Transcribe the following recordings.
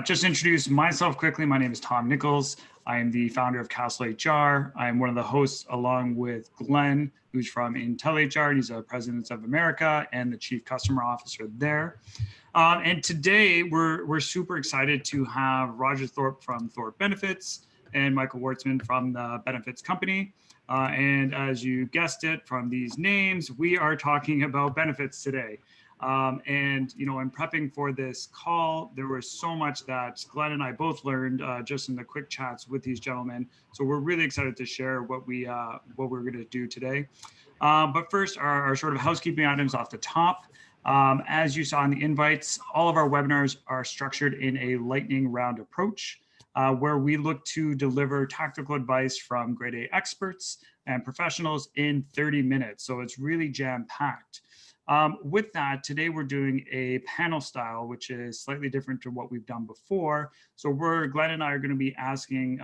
Just introduce myself quickly. My name is Tom Nichols. I am the founder of Castle HR. I am one of the hosts along with Glenn, who's from Untitled HR, and he's a President of America and the Chief Customer Officer there. And today we're super excited to have Roger Thorpe from Thorpe Benefits and Michael Wortsman from the Benefits Company. And as you guessed it from these names, we are talking about benefits today. And, you know, in prepping for this call, there was so much that Glenn and I both learned just in the quick chats with these gentlemen. So we're really excited to share what we're going to do today. But first, our sort of housekeeping items off the top. As you saw in the invites, all of our webinars are structured in a lightning round approach, where we look to deliver tactical advice from grade A experts and professionals in 30 minutes. So it's really jam-packed. With that, today we're doing a panel style, which is slightly different to what we've done before. So Glenn and I are going to be asking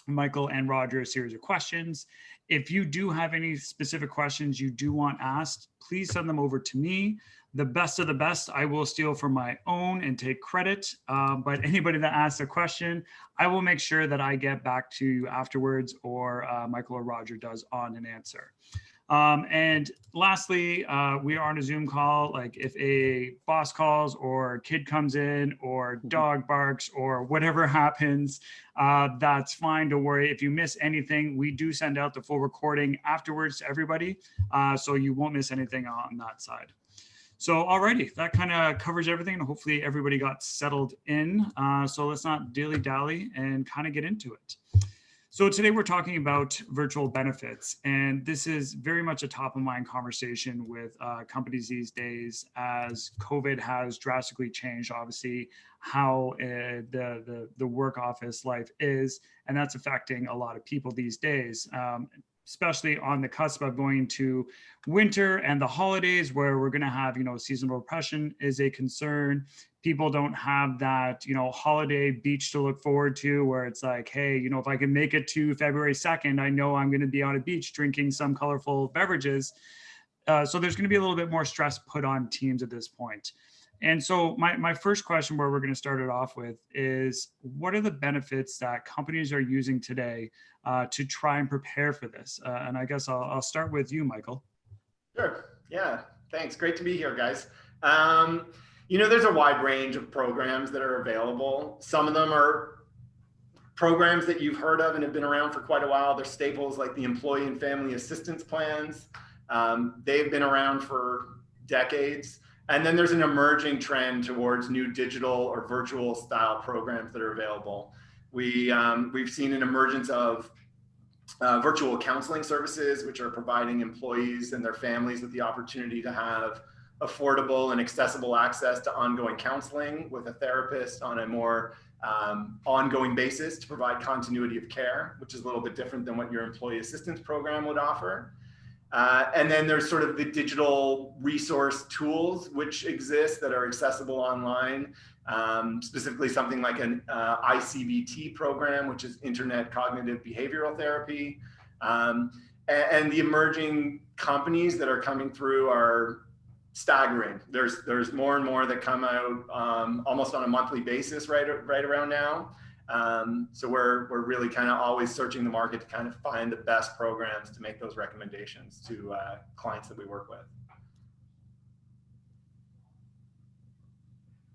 Michael and Roger a series of questions. If you do have any specific questions you do want asked, please send them over to me. The best of the best, I will steal from my own and take credit. But anybody that asks a question, I will make sure that I get back to you afterwards, or Michael or Roger does on an answer. And lastly, we are on a Zoom call. Like if a boss calls or a kid comes in or dog barks or whatever happens, that's fine. Don't worry. If you miss anything, we do send out the full recording afterwards to everybody. So you won't miss anything on that side. So alrighty, that kind of covers everything, and hopefully everybody got settled in. So let's not dilly-dally and kind of get into it. So today we're talking about virtual benefits, and this is very much a top of mind conversation with companies these days, as COVID has drastically changed, obviously, how the work office life is, and that's affecting a lot of people these days, especially on the cusp of going to winter and the holidays, where we're going to have, you know, seasonal depression is a concern. People don't have that, you know, holiday beach to look forward to, where it's like, hey, you know, if I can make it to February 2nd, I know I'm going to be on a beach drinking some colorful beverages. So there's going to be a little bit more stress put on teams at this point. And so my first question, where we're going to start it off with, is what are the benefits that companies are using today to try and prepare for this? And I guess I'll start with you, Michael. Sure. Yeah. Thanks. Great to be here, guys. You know, there's a wide range of programs that are available. Some of them are programs that you've heard of and have been around for quite a while. They're staples like the employee and family assistance plans. They've been around for decades. And then there's an emerging trend towards new digital or virtual style programs that are available. We've seen an emergence of virtual counseling services, which are providing employees and their families with the opportunity to have affordable and accessible access to ongoing counseling with a therapist on a more ongoing basis to provide continuity of care, which is a little bit different than what your employee assistance program would offer. And then there's sort of the digital resource tools which exist that are accessible online, specifically something like an ICBT program, which is Internet Cognitive Behavioral Therapy. And the emerging companies that are coming through are staggering. There's more and more that come out almost on a monthly basis right around now. So we're really kind of always searching the market to kind of find the best programs to make those recommendations to clients that we work with.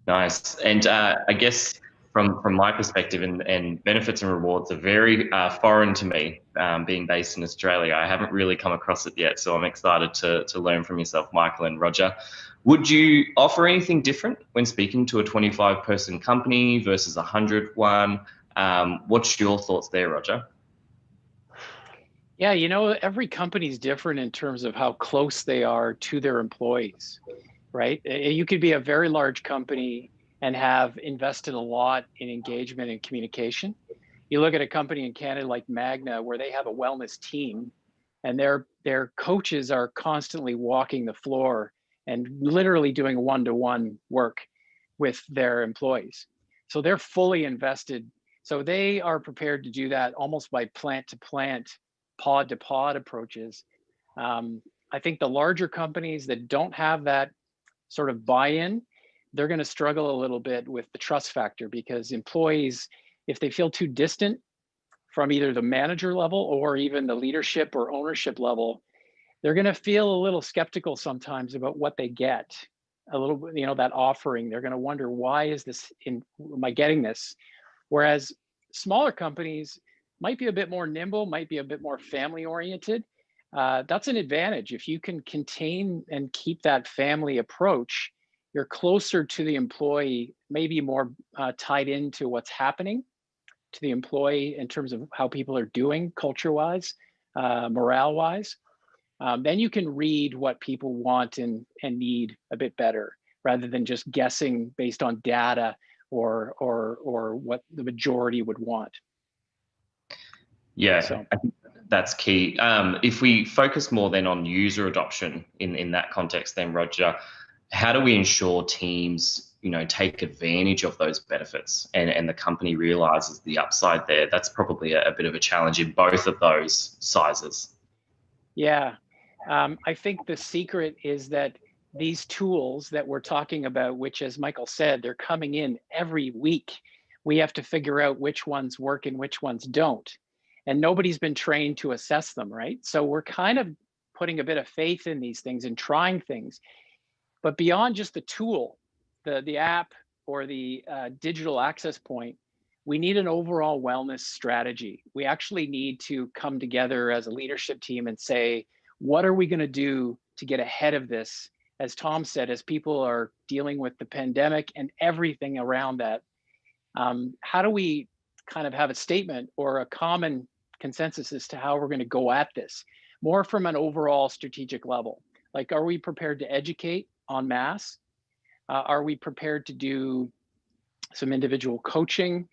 Nice. And I guess from my perspective, and benefits and rewards are very foreign to me, being based in Australia. I haven't really come across it yet, so I'm excited to learn from yourself, Michael and Roger. Would you offer anything different when speaking to a 25-person company versus a 100 one? What's your thoughts there, Roger? Yeah, you know, every company is different in terms of how close they are to their employees, right? You could be a very large company and have invested a lot in engagement and communication. You look at a company in Canada like Magna, where they have a wellness team, and their coaches are constantly walking the floor and literally doing one-to-one work with their employees. So they're fully invested. So they are prepared to do that almost by plant to plant, pod to pod approaches. I think the larger companies that don't have that sort of buy-in, they're going to struggle a little bit with the trust factor, because employees, if they feel too distant from either the manager level or even the leadership or ownership level, they're going to feel a little skeptical sometimes about what they get. A little bit, that offering, they're going to wonder, why is this am I getting this? Whereas smaller companies might be a bit more nimble, might be a bit more family oriented. That's an advantage. If you can contain and keep that family approach, you're closer to the employee, maybe more tied into what's happening to the employee in terms of how people are doing culture-wise, morale-wise. Then you can read what people want and need a bit better, rather than just guessing based on data or what the majority would want. Yeah, So I think that's key. If we focus more then on user adoption in that context, then Roger, how do we ensure teams, take advantage of those benefits and the company realizes the upside there? That's probably a bit of a challenge in both of those sizes. yeah, I think the secret is that these tools that we're talking about, which, as Michael said, they're coming in every week. We have to figure out which ones work and which ones don't. And nobody's been trained to assess them, right? So we're kind of putting a bit of faith in these things and trying things. But beyond just the tool, the app or the digital access point, we need an overall wellness strategy. We actually need to come together as a leadership team and say, what are we going to do to get ahead of this? As Tom said, as people are dealing with the pandemic and everything around that, how do we kind of have a statement or a common consensus as to how we're going to go at this, more from an overall strategic level? Like, are we prepared to educate en masse? Are we prepared to do some individual coaching?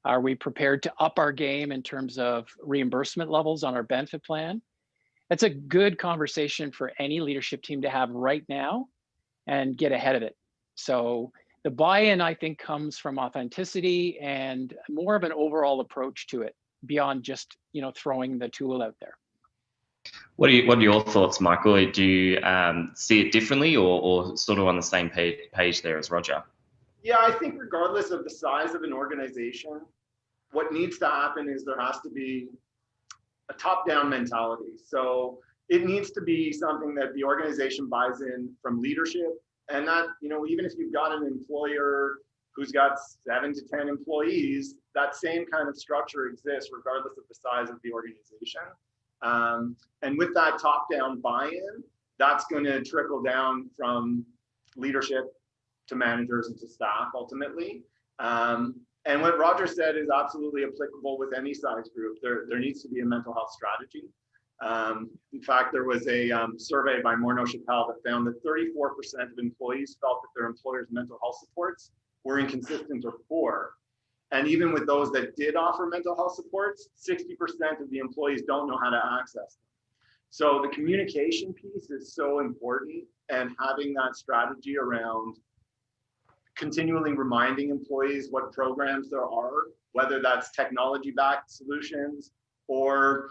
Are we prepared to up our game in terms of reimbursement levels on our benefit plan? That's a good conversation for any leadership team to have right now and get ahead of it. So the buy-in, I think, comes from authenticity and more of an overall approach to it, beyond just throwing the tool out there. What are your thoughts, Michael? Do you see it differently or sort of on the same page there as Roger? Yeah, I think regardless of the size of an organization, what needs to happen is there has to be a top-down mentality. So it needs to be something that the organization buys in from leadership, and that, even if you've got an employer who's got 7 to 10 employees, that same kind of structure exists regardless of the size of the organization. And with that top-down buy-in, that's going to trickle down from leadership to managers and to staff ultimately. And what Roger said is absolutely applicable with any size group. There needs to be a mental health strategy. In fact, there was a survey by Morneau Chappelle that found that 34% of employees felt that their employer's mental health supports were inconsistent or poor. And even with those that did offer mental health supports, 60% of the employees don't know how to access them. So the communication piece is so important, and having that strategy around continually reminding employees what programs there are, whether that's technology-backed solutions or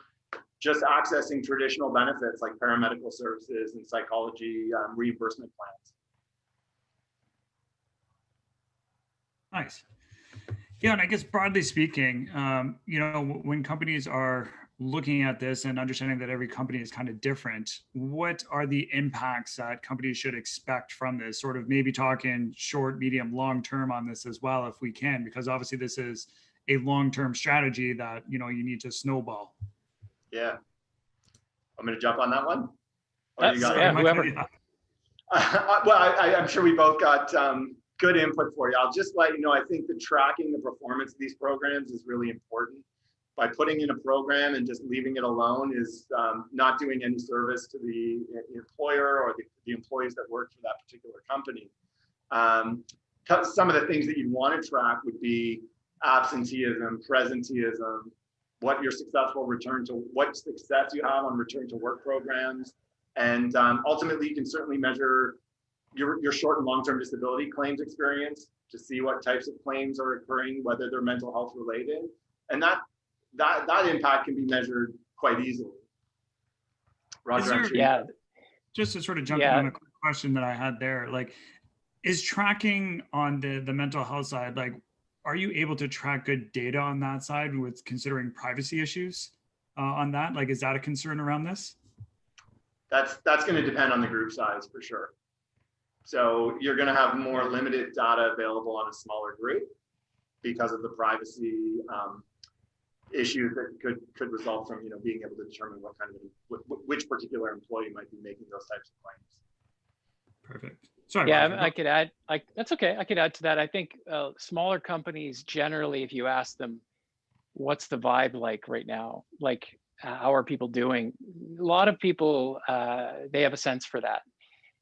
just accessing traditional benefits like paramedical services and psychology reimbursement plans. Nice. Yeah, and I guess broadly speaking, when companies are looking at this and understanding that every company is kind of different, what are the impacts that companies should expect from this? Sort of maybe talking short, medium, long term on this as well, if we can, because obviously this is a long-term strategy that you need to snowball. Yeah, I'm going to jump on that one. Whoever. Well, I'm sure we both got good input for you. I'll just let you know, I think that tracking the performance of these programs is really important. By putting in a program and just leaving it alone is not doing any service to the employer or the employees that work for that particular company. Some of the things that you'd want to track would be absenteeism, presenteeism, what success you have on return to work programs. And ultimately, you can certainly measure your short and long-term disability claims experience to see what types of claims are occurring, whether they're mental health related. And that impact can be measured quite easily. Roger, just to sort of jump in on a quick question that I had there, like, Is tracking on the mental health side, like, are you able to track good data on that side with considering privacy issues on that? Like, is that a concern around this? That's going to depend on the group size for sure. So you're going to have more limited data available on a smaller group because of the privacy issues that could result from being able to determine what kind of which particular employee might be making those types of claims. Perfect. Sorry. Yeah, Roger. I could add. That's okay. I could add to that. I think smaller companies generally, if you ask them, what's the vibe like right now? Like, how are people doing? A lot of people, they have a sense for that.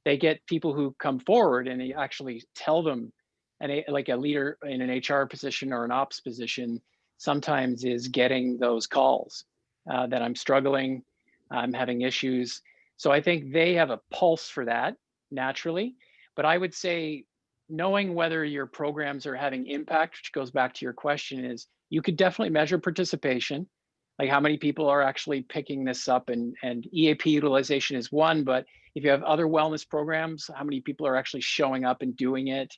They get people who come forward and they actually tell them, and like a leader in an HR position or an ops position sometimes is getting those calls that I'm struggling, I'm having issues. So I think they have a pulse for that naturally. But I would say knowing whether your programs are having impact, which goes back to your question, is you could definitely measure participation, like how many people are actually picking this up, and EAP utilization is one, but if you have other wellness programs, how many people are actually showing up and doing it?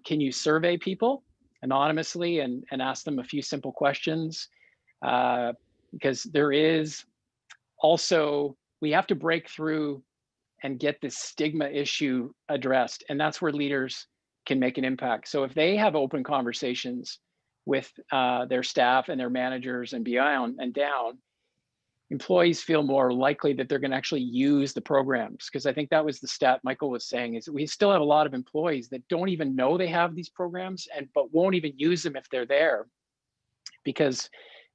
Can you survey people anonymously and ask them a few simple questions? Because there is also, we have to break through and get this stigma issue addressed. And that's where leaders can make an impact. So if they have open conversations with their staff and their managers and beyond and down, employees feel more likely that they're going to actually use the programs. Because I think that was the stat Michael was saying, is we still have a lot of employees that don't even know they have these programs but won't even use them if they're there, because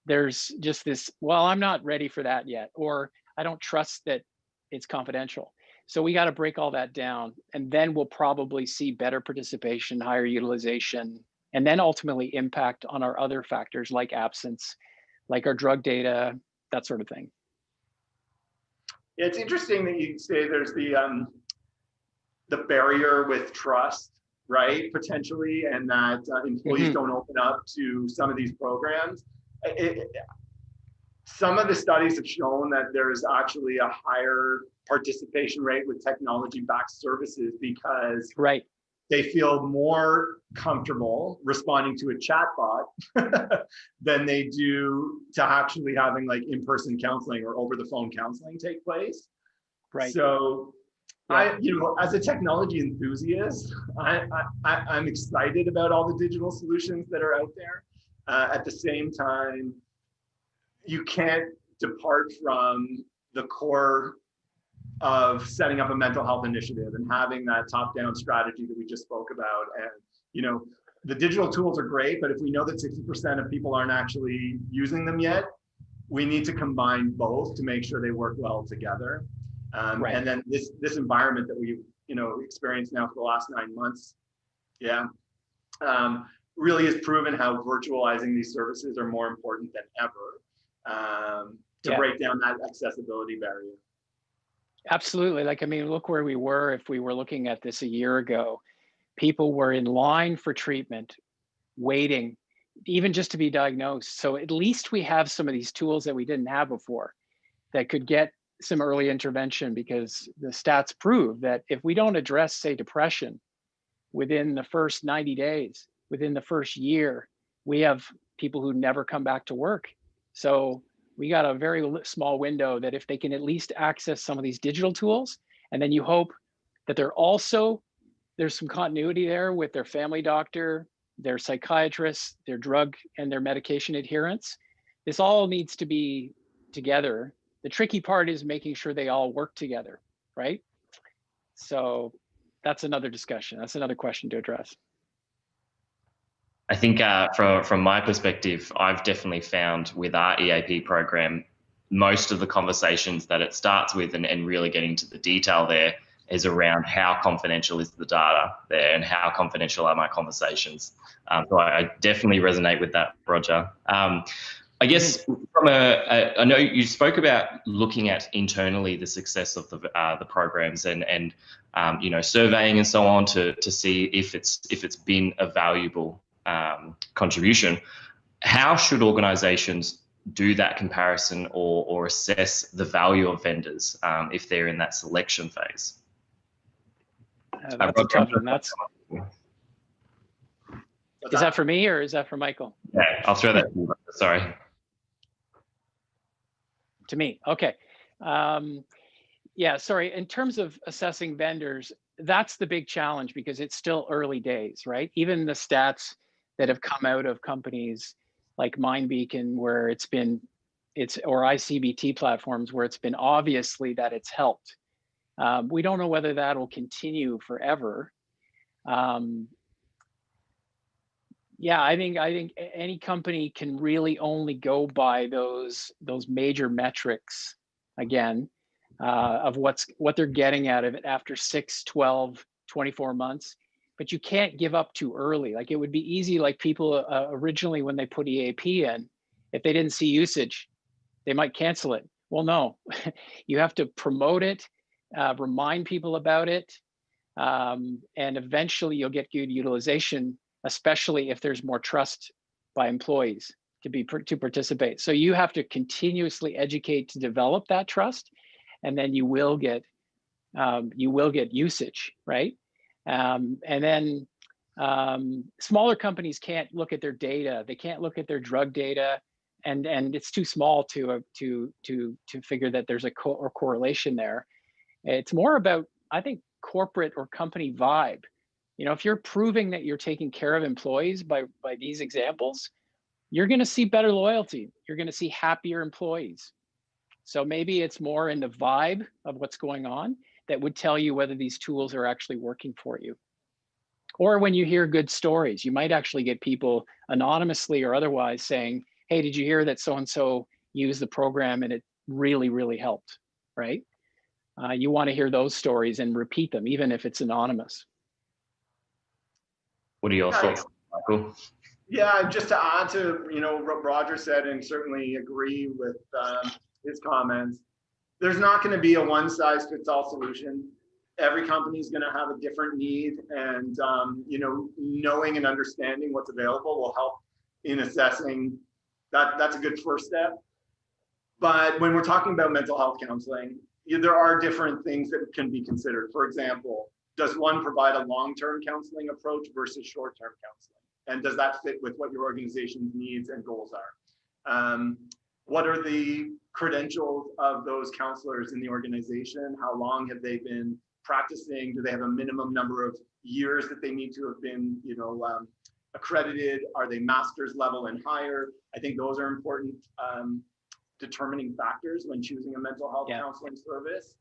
there's just this, well, I'm not ready for that yet, or I don't trust that it's confidential. So we got to break all that down, and then we'll probably see better participation, higher utilization, and then ultimately impact on our other factors like absence, like our drug data, that sort of thing. Yeah, it's interesting that you say there's the barrier with trust, right? Potentially, and that employees don't open up to some of these programs. Some of the studies have shown that there's actually a higher participation rate with technology-backed services because they feel more comfortable responding to a chatbot than they do to actually having like in-person counseling or over-the-phone counseling take place. Right. So, as a technology enthusiast, I'm excited about all the digital solutions that are out there. At the same time, you can't depart from the core of setting up a mental health initiative and having that top-down strategy that we just spoke about. And, the digital tools are great, but if we know that 60% of people aren't actually using them yet, we need to combine both to make sure they work well together. And then this environment that we, experienced now for the last 9 months, really has proven how virtualizing these services are more important than ever to break down that accessibility barrier. Absolutely. Look where we were. If we were looking at this a year ago, people were in line for treatment, waiting, even just to be diagnosed. So at least we have some of these tools that we didn't have before that could get some early intervention, because the stats prove that if we don't address, say, depression within the first 90 days, within the first year, we have people who never come back to work. So we got a very small window that if they can at least access some of these digital tools, and then you hope that there's some continuity there with their family doctor, their psychiatrist, their drug and their medication adherence. This all needs to be together. The tricky part is making sure they all work together, right? So that's another discussion. That's another question to address. I think from my perspective, I've definitely found with our EAP program, most of the conversations that it starts with and really getting to the detail there is around how confidential is the data there and how confidential are my conversations. So I definitely resonate with that, Roger. I guess I know you spoke about looking at internally the success of the programs and surveying and so on to see if it's been a valuable contribution. How should organizations do that comparison or assess the value of vendors if they're in that selection phase? That's a tough one. Is that for me or is that for Michael? Yeah, I'll throw that to you. Sorry. To me, okay. Yeah, sorry. In terms of assessing vendors, that's the big challenge because it's still early days, right? Even the stats that have come out of companies like MindBeacon, where or ICBT platforms, where it's been obviously that it's helped. We don't know whether that will continue forever. Yeah, I think any company can really only go by those major metrics again of what they're getting out of it after 6, 12, 24 months. But you can't give up too early. Like it would be easy, like people originally when they put EAP in, if they didn't see usage, they might cancel it. Well, no, you have to promote it, remind people about it, and eventually you'll get good utilization, especially if there's more trust by employees to participate. So you have to continuously educate to develop that trust, and then you will get usage, right? And then smaller companies can't look at their data. They can't look at their drug data, and it's too small to figure that there's a correlation there. It's more about, I think, corporate or company vibe. You know, if you're proving that you're taking care of employees by these examples, you're going to see better loyalty. You're going to see happier employees. So maybe it's more in the vibe of what's going on that would tell you whether these tools are actually working for you. Or when you hear good stories, you might actually get people anonymously or otherwise saying, hey, did you hear that so-and-so used the program and it really, really helped, right? You want to hear those stories and repeat them, even if it's anonymous. What are your thoughts, Michael? Yeah, just to add to what Roger said, and certainly agree with his comments. There's not going to be a one-size-fits-all solution. Every company is going to have a different need, and knowing and understanding what's available will help in assessing that. That's a good first step. But when we're talking about mental health counseling, there are different things that can be considered. For example, does one provide a long-term counseling approach versus short-term counseling? And does that fit with what your organization's needs and goals are? What are the credentials of those counselors in the organization? How long have they been practicing? Do they have a minimum number of years that they need to have been, accredited? Are they master's level and higher? I think those are important determining factors when choosing a mental health counseling service.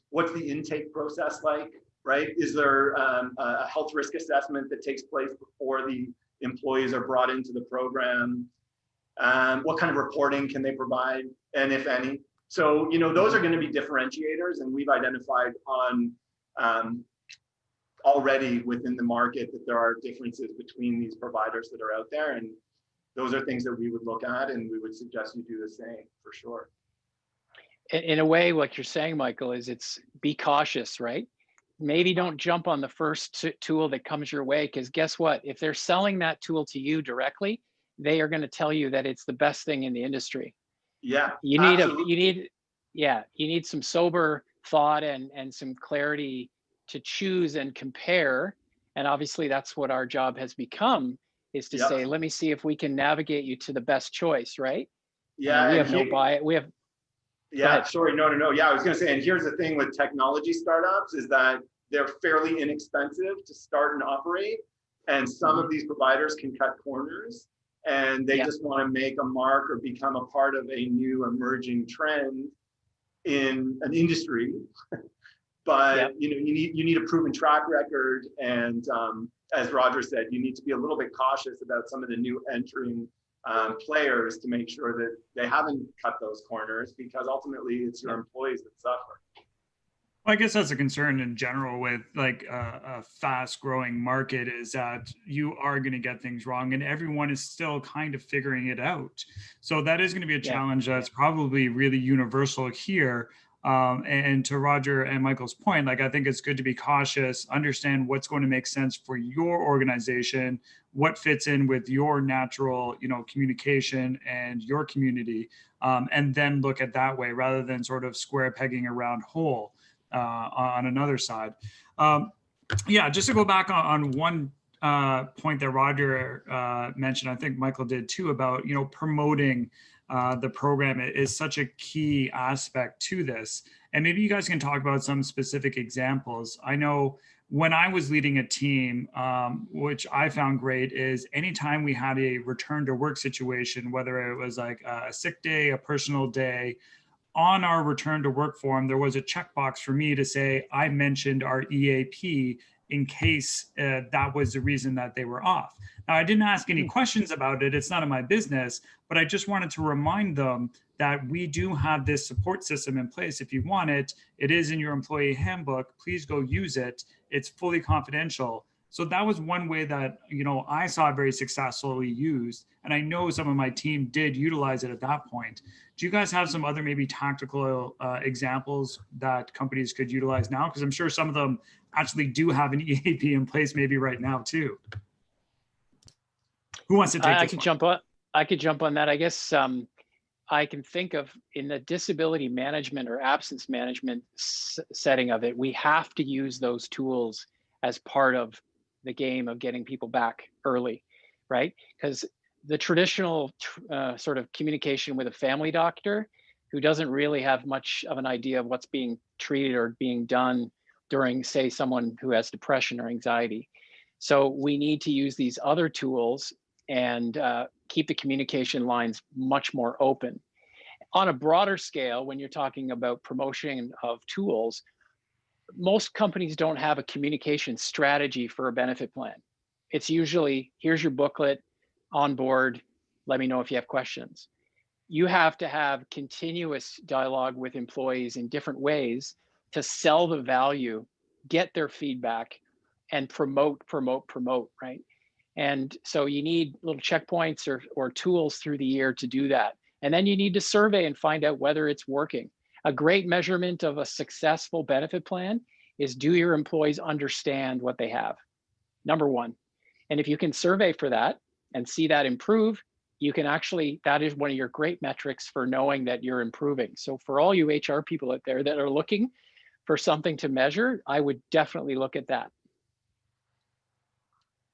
What's the intake process like, right? Is there a health risk assessment that takes place before the employees are brought into the program? What kind of reporting can they provide, and if any? So, those are going to be differentiators, and we've identified on already within the market that there are differences between these providers that are out there, and those are things that we would look at, and we would suggest you do the same for sure. In a way, what you're saying, Michael, is be cautious, right? Maybe don't jump on the first tool that comes your way, because guess what? If they're selling that tool to you directly, they are going to tell you that it's the best thing in the industry. Yeah, you need some sober thought and some clarity to choose and compare. And obviously that's what our job has become, is to say, let me see if we can navigate you to the best choice, right? Yeah, we have no bias. We have. Yeah, sorry, no. Yeah, I was going to say, and here's the thing with technology startups is that they're fairly inexpensive to start and operate. And some of these providers can cut corners, and they just want to make a mark or become a part of a new emerging trend in an industry. But you need a proven track record, and as Roger said, you need to be a little bit cautious about some of the new entering players to make sure that they haven't cut those corners, because ultimately it's your employees that suffer. Well, I guess that's a concern in general with like a fast growing market, is that you are going to get things wrong and everyone is still kind of figuring it out. So that is going to be a challenge that's probably really universal here. And to Roger and Michael's point, like, I think it's good to be cautious, understand what's going to make sense for your organization, what fits in with your natural, communication and your community, and then look at that way rather than sort of square pegging a round hole. on another side. Yeah, just to go back on one point that Roger mentioned, I think Michael did too, about promoting the program is such a key aspect to this. And maybe you guys can talk about some specific examples. I know when I was leading a team, which I found great, is anytime we had a return to work situation, whether it was like a sick day, a personal day, on our return to work form, there was a checkbox for me to say, I mentioned our EAP in case that was the reason that they were off. Now, I didn't ask any questions about it. It's none of my business, but I just wanted to remind them that we do have this support system in place. If you want it, it is in your employee handbook. Please go use it. It's fully confidential. So that was one way that, I saw very successfully used. And I know some of my team did utilize it at that point. Do you guys have some other maybe tactical examples that companies could utilize now? Because I'm sure some of them actually do have an EAP in place maybe right now too. Who wants to take this? I could jump on that. I guess I can think of, in the disability management or absence management setting of it, we have to use those tools as part of the game of getting people back early, right? Because the traditional sort of communication with a family doctor who doesn't really have much of an idea of what's being treated or being done during, say, someone who has depression or anxiety. So we need to use these other tools and keep the communication lines much more open. On a broader scale, when you're talking about promotion of tools, most companies don't have a communication strategy for a benefit plan. It's usually, here's your booklet, on board, let me know if you have questions. You have to have continuous dialogue with employees in different ways to sell the value, get their feedback, and promote, right? And so you need little checkpoints or tools through the year to do that. And then you need to survey and find out whether it's working. A great measurement of a successful benefit plan is, do your employees understand what they have? Number one. And if you can survey for that and see that improve, you can actually, that is one of your great metrics for knowing that you're improving. So for all you HR people out there that are looking for something to measure, I would definitely look at that.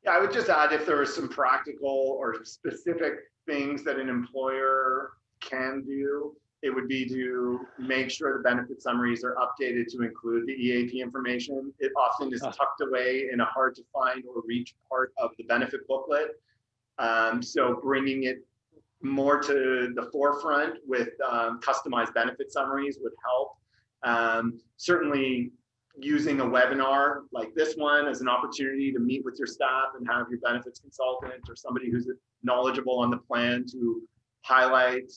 Yeah, I would just add, if there are some practical or specific things that an employer can do, it would be to make sure the benefit summaries are updated to include the EAP information. It often is tucked away in a hard to find or reach part of the benefit booklet. So bringing it more to the forefront with customized benefit summaries would help. Certainly using a webinar like this one as an opportunity to meet with your staff and have your benefits consultant or somebody who's knowledgeable on the plan to highlight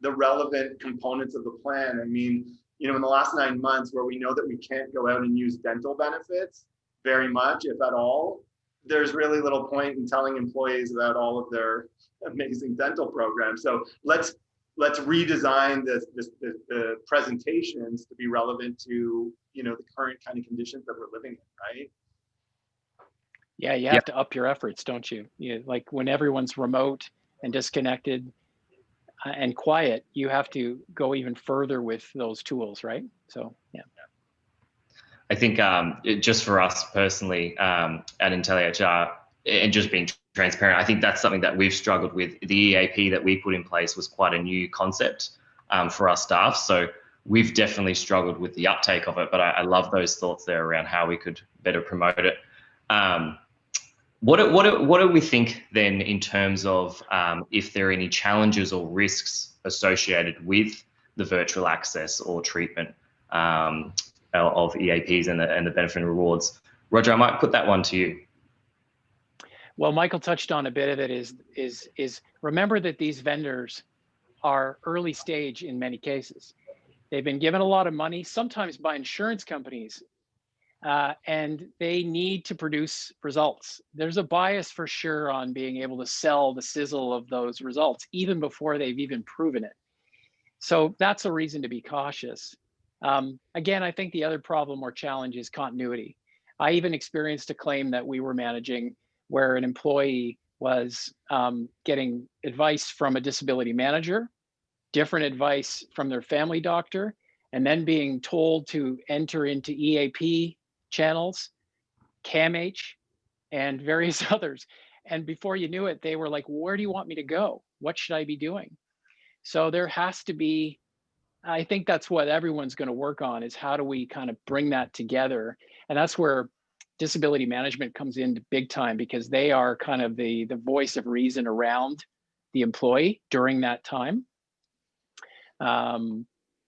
the relevant components of the plan. I mean, in the last 9 months, where we know that we can't go out and use dental benefits very much, if at all, there's really little point in telling employees about all of their amazing dental programs. So let's redesign the presentations to be relevant to the current kind of conditions that we're living in, right? Yeah, you have to up your efforts, don't you? Like when everyone's remote and disconnected and quiet, you have to go even further with those tools, right? So yeah. I think just for us personally at IntelliHR, and just being transparent, I think that's something that we've struggled with. The EAP that we put in place was quite a new concept for our staff. So we've definitely struggled with the uptake of it, but I love those thoughts there around how we could better promote it. What do we think then in terms of if there are any challenges or risks associated with the virtual access or treatment of EAPs and the benefit and rewards? Roger, I might put that one to you. Well, Michael touched on a bit of it is remember that these vendors are early stage in many cases. They've been given a lot of money, sometimes by insurance companies, and they need to produce results. There's a bias for sure on being able to sell the sizzle of those results, even before they've even proven it. So that's a reason to be cautious. Again, I think the other problem or challenge is continuity. I even experienced a claim that we were managing where an employee was getting advice from a disability manager, different advice from their family doctor, and then being told to enter into EAP channels, CAMH, and various others. And before you knew it, they were like, where do you want me to go? What should I be doing? So there has to be, I think that's what everyone's going to work on, is how do we kind of bring that together? And that's where disability management comes in big time, because they are kind of the voice of reason around the employee during that time.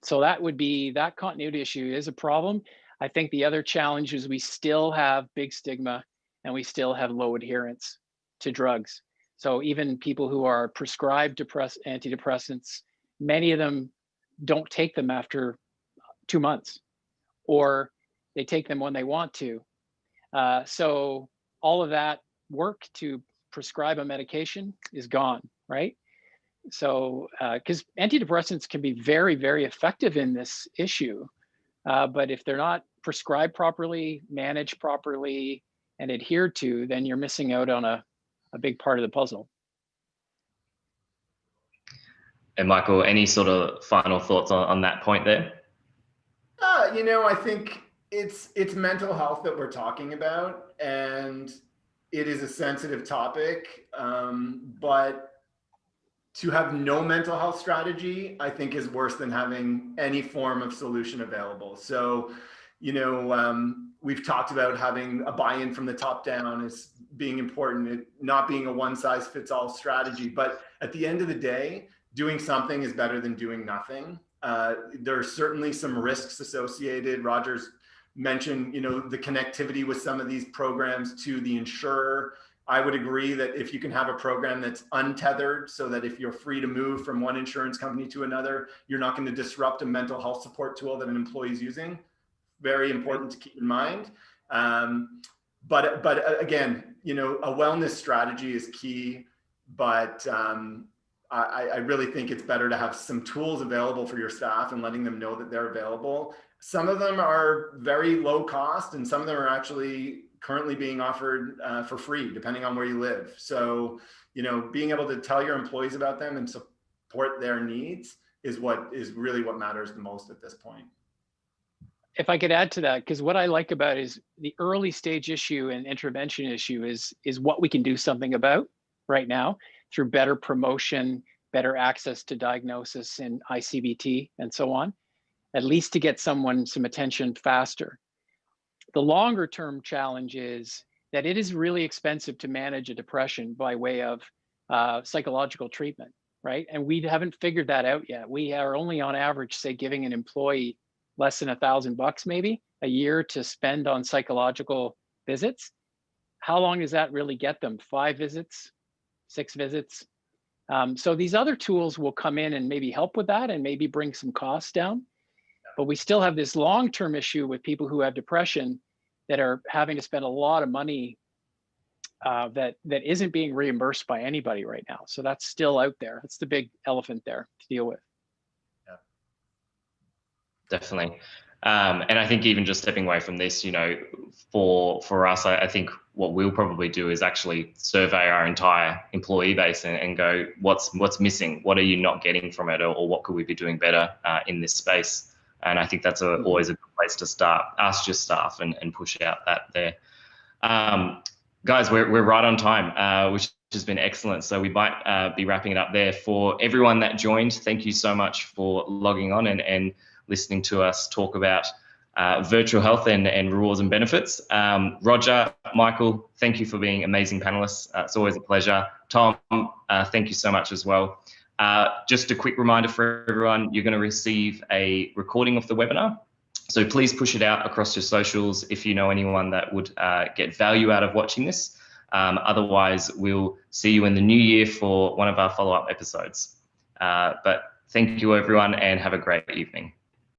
So that would be, that continuity issue is a problem. I think the other challenge is we still have big stigma and we still have low adherence to drugs. So even people who are prescribed antidepressants, many of them don't take them after 2 months, or they take them when they want to. So all of that work to prescribe a medication is gone, right? So, because antidepressants can be very, very effective in this issue, but if they're not prescribed properly, managed properly, and adhered to, then you're missing out on a big part of the puzzle. And Michael, any sort of final thoughts on that point there? You know, I think it's mental health that we're talking about, and it is a sensitive topic, but to have no mental health strategy, I think, is worse than having any form of solution available. So, you know, we've talked about having a buy-in from the top down as being important, it not being a one-size-fits-all strategy. But at the end of the day, doing something is better than doing nothing. There are certainly some risks associated. Roger's mentioned, you know, the connectivity with some of these programs to the insurer. I would agree that if you can have a program that's untethered, so that if you're free to move from one insurance company to another, you're not going to disrupt a mental health support tool that an employee is using. Very important to keep in mind. But again, you know, a wellness strategy is key, but I really think it's better to have some tools available for your staff and letting them know that they're available. Some of them are very low cost, and some of them are actually currently being offered for free, depending on where you live. So, you know, being able to tell your employees about them and support their needs is really what matters the most at this point. If I could add to that, because what I like about it is the early stage issue and intervention issue is what we can do something about right now through better promotion, better access to diagnosis and ICBT and so on, at least to get someone some attention faster. The longer term challenge is that it is really expensive to manage a depression by way of psychological treatment, right? And we haven't figured that out yet. We are only on average, say, giving an employee less than $1,000 maybe a year to spend on psychological visits. How long does that really get them? 5 visits, 6 visits? So these other tools will come in and maybe help with that and maybe bring some costs down. But we still have this long-term issue with people who have depression that are having to spend a lot of money that isn't being reimbursed by anybody right now. So that's still out there. That's the big elephant there to deal with. Yeah, definitely. And I think even just stepping away from this, you know, for us, I think what we'll probably do is actually survey our entire employee base and go, what's missing? What are you not getting from it? Or what could we be doing better in this space? And I think that's always a good place to start. Ask your staff and push out that there. Guys, we're right on time, which has been excellent. So we might be wrapping it up there. For everyone that joined, thank you so much for logging on and listening to us talk about virtual health and rewards and benefits. Roger, Michael, thank you for being amazing panelists. It's always a pleasure. Tom, thank you so much as well. Just a quick reminder for everyone, you're going to receive a recording of the webinar. So please push it out across your socials if you know anyone that would get value out of watching this. Otherwise, we'll see you in the new year for one of our follow-up episodes. But thank you, everyone, and have a great evening.